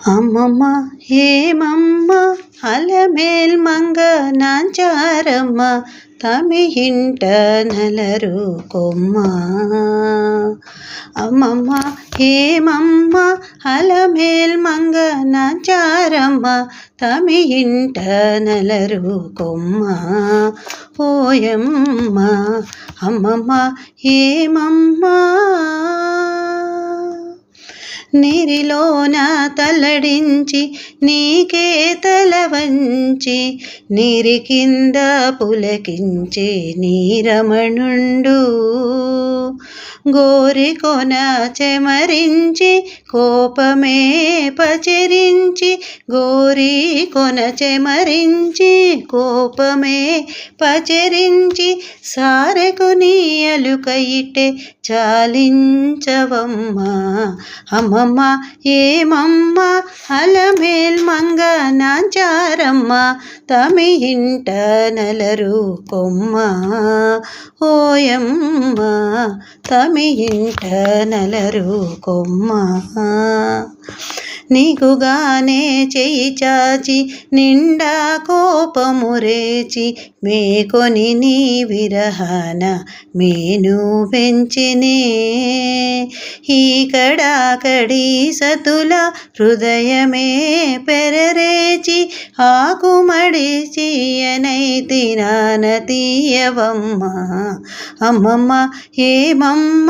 అమ్మమ్మ ఏమమ్మ అలమేల్ మంగ నాంచారమ్మ తమియింట నలరు కొమ్మ. అమ్మమ్మ ఏమమ్మ అలమేల్ మంగ నాంచారమ్మ తమియింట నలరు కొమ్మ. ఓయమ్మ అమ్మమ్మ ఏమమ్మ నీరిలోన తల్లడించి నీకే తల వంచి నీరి కింద పులకించే నీరమణుండు. గోరికొన చెమరించి కోపమే పచరించి గోరికొన చెమరించి కోపమే పచరించి సారెకు నీ అలుక ఇట్టే చాలించవమ్మ. అమ్మమ్మ ఏమమ్మ అలమేల్ మంగ నాంచారమ్మ తమియింట నలరు కొమ్మ. ఓయమ్మ తమియింట నలరు కొమ్మ. నీకుగానే చేయి చాచి నిండా కోపము రేచి మేకొని నీ విరహాన మేను పెంచినే. ఈ కడాకడి సతుల హృదయమే పెరరేచి ఆకుమడి చీయనైతి నాన తీయవమ్మ. అమ్మమ్మ ఏమమ్మ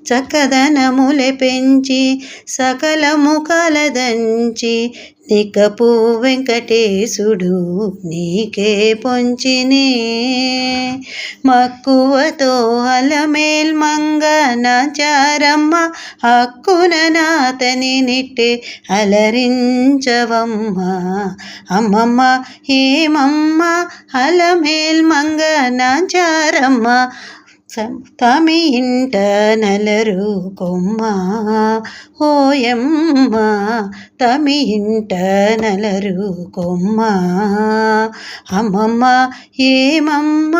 చక్కదనములె పెంచి సకలము కలదంచి నికపు వెంకటేశుడు నీకే పొంచినే. మక్కువతో అలమేల్ మంగ నాంచారమ్మ హక్కున నాతని నిట్టే అలరించవమ్మ. అమ్మమ్మ ఏమమ్మ అలమేల్ మంగ నాంచారమ్మ తమియింట నలరు కొమ్మ. ఓయమ్మ తమియింట నలరు కొమ్మ. అమ్మమ్మ ఏమమ్మ.